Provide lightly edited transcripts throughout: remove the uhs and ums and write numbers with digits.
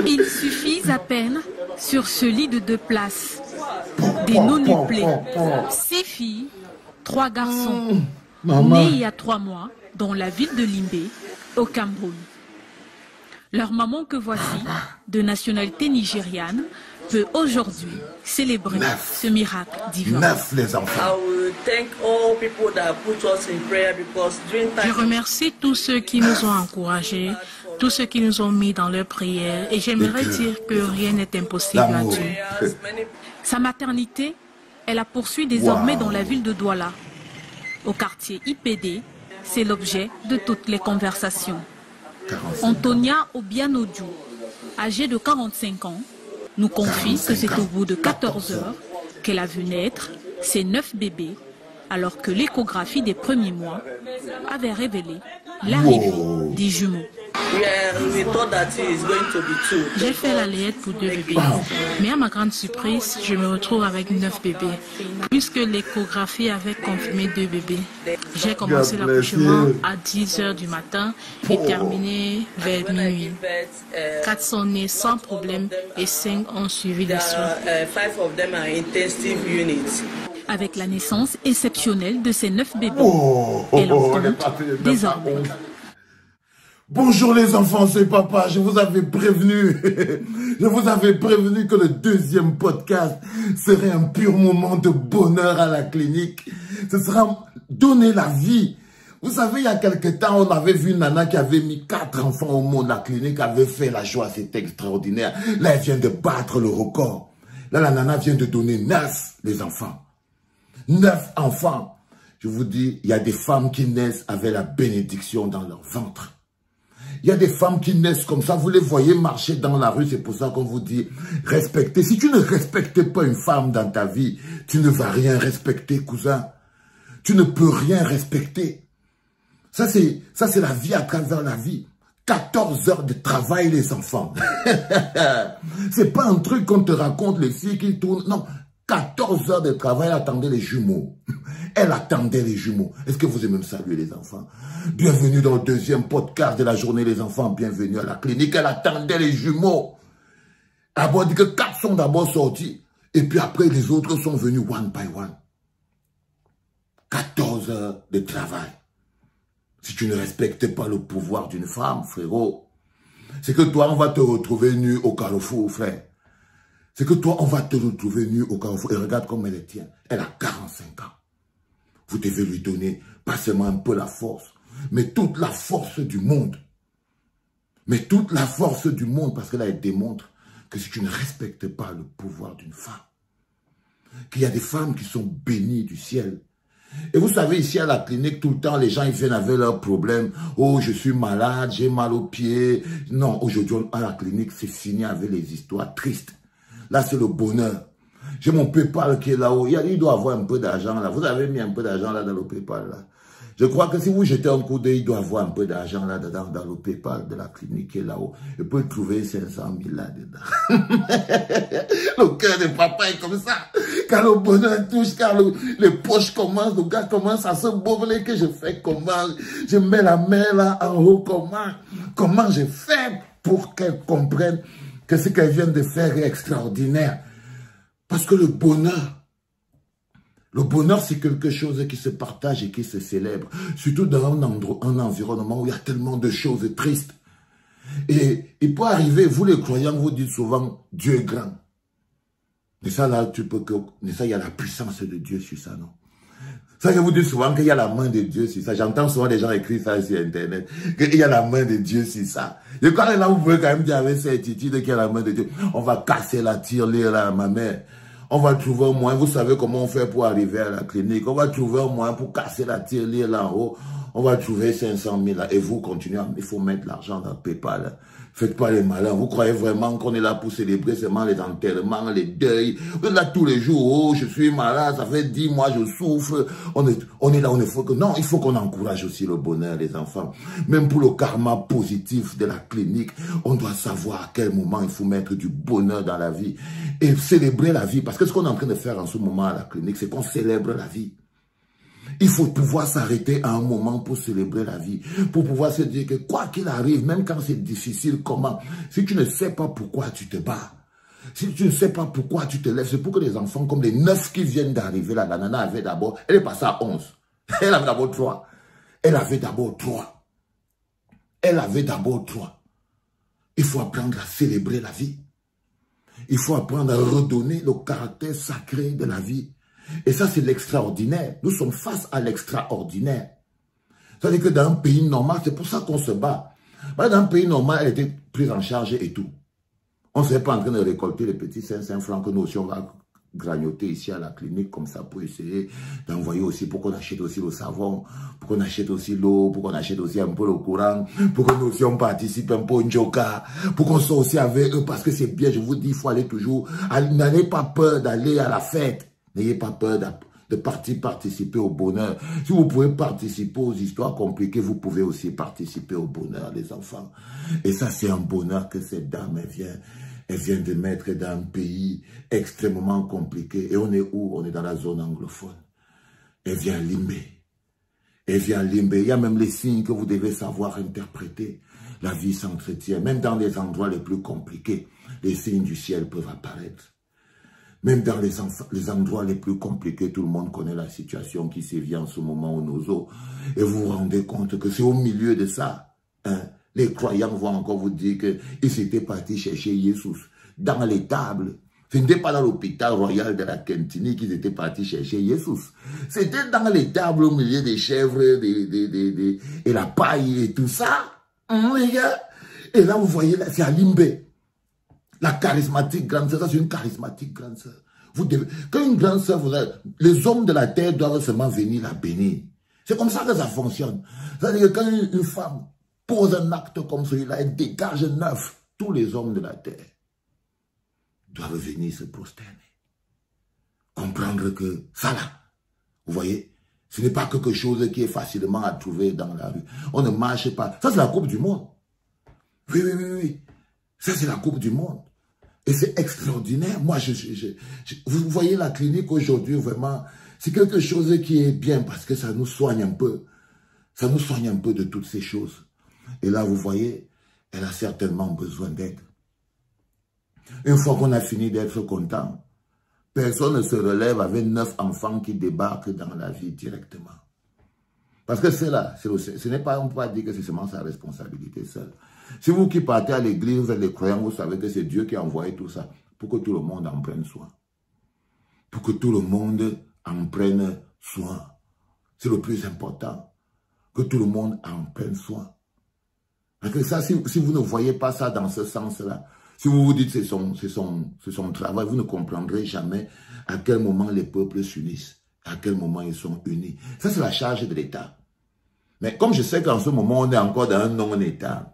Ils suffisent à peine sur ce lit de 2 places. Des non-nuplés, 6 filles, 3 garçons, nés il y a 3 mois dans la ville de Limbé, au Cameroun. Leur maman que voici, de nationalité nigériane, peut aujourd'hui célébrer ce miracle divin. 9 les enfants. Je remercie tous ceux qui nous ont encouragés, tous ceux qui nous ont mis dans leur prière, et j'aimerais dire que rien n'est impossible à Dieu. Sa maternité, elle la poursuit désormais dans la ville de Douala. Au quartier IPD, c'est l'objet de toutes les conversations. Antonia Obianodju, âgée de 45 ans, nous confie que c'est au bout de 14 heures qu'elle a vu naître ses 9 bébés, alors que l'échographie des premiers mois avait révélé l'arrivée des jumeaux. J'ai fait la layette pour 2 bébés, mais à ma grande surprise, je me retrouve avec 9 bébés, puisque l'échographie avait confirmé 2 bébés. J'ai commencé l'accouchement à 10 h du matin et terminé vers minuit. 4 sont nés sans problème et 5 ont suivi les soins. Avec la naissance exceptionnelle de ces 9 bébés, elle en compte désormais. Bonjour les enfants, c'est papa, je vous avais prévenu, je vous avais prévenu que le 2e podcast serait un pur moment de bonheur à la clinique. Ce sera donner la vie. Vous savez, il y a quelques temps, on avait vu une nana qui avait mis 4 enfants au monde. La clinique avait fait la joie, c'était extraordinaire. Là, elle vient de battre le record. Là, la nana vient de donner 9 les enfants. 9 enfants. Je vous dis, il y a des femmes qui naissent avec la bénédiction dans leur ventre. Il y a des femmes qui naissent comme ça, vous les voyez marcher dans la rue, c'est pour ça qu'on vous dit respectez. Si tu ne respectes pas une femme dans ta vie, tu ne vas rien respecter, cousin. Tu ne peux rien respecter. Ça, c'est la vie à travers la vie. 14 heures de travail, les enfants. C'est pas un truc qu'on te raconte, les filles qui tournent. Non, 14 heures de travail, elle attendait les jumeaux. Elle attendait les jumeaux. Est-ce que vous aimez me saluer, les enfants? Bienvenue dans le 2e podcast de la journée, les enfants. Bienvenue à la clinique. Elle attendait les jumeaux. Elle a dit que 4 sont d'abord sortis. Et puis après, les autres sont venus one by one. 14 heures de travail. Si tu ne respectes pas le pouvoir d'une femme, frérot, c'est que toi, on va te retrouver nu au carrefour, frère. C'est que toi, on va te retrouver nu au carrefour. Et regarde comme elle est tient. Elle a 45 ans. Vous devez lui donner pas seulement un peu la force, mais toute la force du monde. Mais toute la force du monde, parce que là, elle démontre que si tu ne respectes pas le pouvoir d'une femme, qu'il y a des femmes qui sont bénies du ciel. Et vous savez, ici à la clinique, tout le temps, les gens ils viennent avec leurs problèmes. Oh, je suis malade, j'ai mal aux pieds. Non, aujourd'hui, à la clinique, c'est fini avec les histoires tristes. Là, c'est le bonheur. J'ai mon PayPal qui est là-haut. Il doit avoir un peu d'argent là. Vous avez mis un peu d'argent là dans le PayPal là. Je crois que si vous jetez un coup d'œil, il doit avoir un peu d'argent là dedans dans le PayPal de la clinique qui est là-haut. Il peut trouver 500 000 là dedans. Le cœur de papa est comme ça. Quand le bonheur touche, quand les poches commencent, le gars commence à se bourreler, que je fais comment? Je mets la main là en haut, comment je fais pour qu'elle comprenne que ce qu'elle vient de faire est extraordinaire. Parce que le bonheur, c'est quelque chose qui se partage et qui se célèbre. Surtout dans un environnement où il y a tellement de choses tristes. Et il peut arriver, vous les croyants, vous dites souvent, Dieu est grand. Mais ça là, mais ça, il y a la puissance de Dieu sur ça, non? Ça, je vous dis souvent qu'il y a la main de Dieu sur ça. J'entends souvent des gens écrire ça sur Internet. Qu'il y a la main de Dieu sur ça. Et quand là, vous pouvez quand même dire avec certitude qu'il y a la main de Dieu. On va casser la tirelire là, ma mère. On va trouver un moyen. Vous savez comment on fait pour arriver à la clinique. On va trouver un moyen pour casser la tirelire là en haut. On va trouver 500 000 là. Et vous continuez. Il faut mettre l'argent dans PayPal là. Faites pas les malins. Vous croyez vraiment qu'on est là pour célébrer seulement les enterrements, les deuils? Vous êtes là tous les jours. Oh, je suis malade. Ça fait 10 mois, je souffre. On est là, non, il faut qu'on encourage aussi le bonheur, les enfants. Même pour le karma positif de la clinique, on doit savoir à quel moment il faut mettre du bonheur dans la vie. Et célébrer la vie. Parce que ce qu'on est en train de faire en ce moment à la clinique, c'est qu'on célèbre la vie. Il faut pouvoir s'arrêter à un moment pour célébrer la vie. Pour pouvoir se dire que quoi qu'il arrive, même quand c'est difficile, comment, si tu ne sais pas pourquoi tu te bats, si tu ne sais pas pourquoi tu te lèves, c'est pour que les enfants comme les 9 qui viennent d'arriver là, la nana avait d'abord, elle est passée à 11. Elle avait d'abord 3. Elle avait d'abord 3. Elle avait d'abord 3. Il faut apprendre à célébrer la vie. Il faut apprendre à redonner le caractère sacré de la vie. Et ça, c'est l'extraordinaire. Nous sommes face à l'extraordinaire. C'est-à-dire que dans un pays normal, c'est pour ça qu'on se bat. Dans un pays normal, elle était prise en charge et tout. On ne serait pas en train de récolter les petits 500 francs que nous aussi, on va grignoter ici à la clinique comme ça pour essayer d'envoyer aussi, pour qu'on achète aussi le savon, pour qu'on achète aussi l'eau, pour qu'on achète aussi un peu le courant, pour que nous aussi on participe un peu au Njoka, pour qu'on soit aussi avec eux parce que c'est bien, je vous dis, il faut aller toujours, n'ayez pas peur d'aller à la fête, n'ayez pas peur de participer au bonheur. Si vous pouvez participer aux histoires compliquées, vous pouvez aussi participer au bonheur, les enfants. Et ça, c'est un bonheur que cette dame, elle vient de mettre dans un pays extrêmement compliqué. Et on est où? On est dans la zone anglophone. Elle vient limber. Elle vient limber. Il y a même les signes que vous devez savoir interpréter. La vie s'entretient. Même dans les endroits les plus compliqués, les signes du ciel peuvent apparaître. Même dans les endroits les plus compliqués, tout le monde connaît la situation qui sévit en ce moment au Nozo. Et vous vous rendez compte que c'est au milieu de ça. Hein, les croyants vont encore vous dire qu'ils s'étaient partis chercher Jésus dans les tables. Ce n'était pas dans l'hôpital royal de la Kentini qu'ils étaient partis chercher Jésus. C'était dans les tables au milieu des chèvres et la paille et tout ça. Hein, les gars. Et là, vous voyez, c'est à Limbé. La charismatique grande sœur, ça c'est une charismatique grande sœur. Quand une grande sœur, les hommes de la terre doivent seulement venir la bénir. C'est comme ça que ça fonctionne. C'est-à-dire que quand une femme pose un acte comme celui-là, elle dégage 9. Tous les hommes de la terre doivent venir se prosterner. Comprendre que ça là, vous voyez, ce n'est pas quelque chose qui est facilement à trouver dans la rue. On ne marche pas. Ça c'est la Coupe du Monde. Oui, oui, oui, oui. Ça c'est la Coupe du Monde. Et c'est extraordinaire. Moi, vous voyez la clinique aujourd'hui, vraiment, c'est quelque chose qui est bien parce que ça nous soigne un peu. Ça nous soigne un peu de toutes ces choses. Et là, vous voyez, elle a certainement besoin d'aide. Une fois qu'on a fini d'être content, personne ne se relève avec 9 enfants qui débarquent dans la vie directement. Parce que c'est là, ce n'est pas, on ne peut pas dire que c'est seulement sa responsabilité seule. Si vous qui partez à l'église, vous êtes les croyants, vous savez que c'est Dieu qui a envoyé tout ça pour que tout le monde en prenne soin. Pour que tout le monde en prenne soin. C'est le plus important. Que tout le monde en prenne soin. Parce que ça, si vous ne voyez pas ça dans ce sens-là, si vous vous dites que c'est son travail, vous ne comprendrez jamais à quel moment les peuples s'unissent, à quel moment ils sont unis. Ça, c'est la charge de l'État. Mais comme je sais qu'en ce moment, on est encore dans un non-État,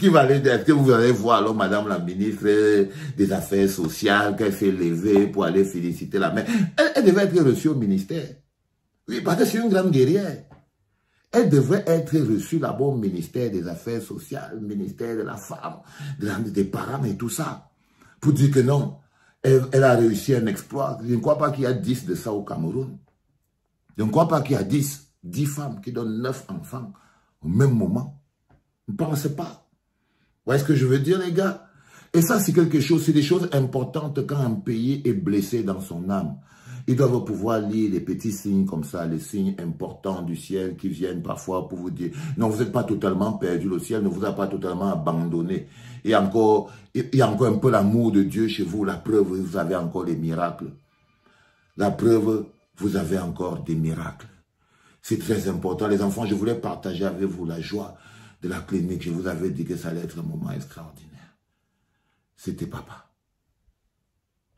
qui va aller dire que vous allez voir, alors, Madame la ministre des Affaires sociales, qu'elle s'est levée pour aller féliciter la mère. Elle devait être reçue au ministère. Oui, parce que c'est une grande guerrière. Elle devrait être reçue là-bas au ministère des Affaires sociales, ministère de la femme, des parents et tout ça. Pour dire que non, elle a réussi un exploit. Je ne crois pas qu'il y a 10 de ça au Cameroun. Je ne crois pas qu'il y a 10 femmes qui donnent 9 enfants au même moment. Ne pensez pas. Vous voyez ce que je veux dire, les gars? Et ça, c'est quelque chose, c'est des choses importantes quand un pays est blessé dans son âme. Ils doivent pouvoir lire les petits signes comme ça, les signes importants du ciel qui viennent parfois pour vous dire non, vous n'êtes pas totalement perdu, le ciel ne vous a pas totalement abandonné. Il y a encore un peu l'amour de Dieu chez vous, la preuve, vous avez encore les miracles. La preuve, vous avez encore des miracles. C'est très important. Les enfants, je voulais partager avec vous la joie de la clinique. Je vous avais dit que ça allait être un moment extraordinaire. C'était papa.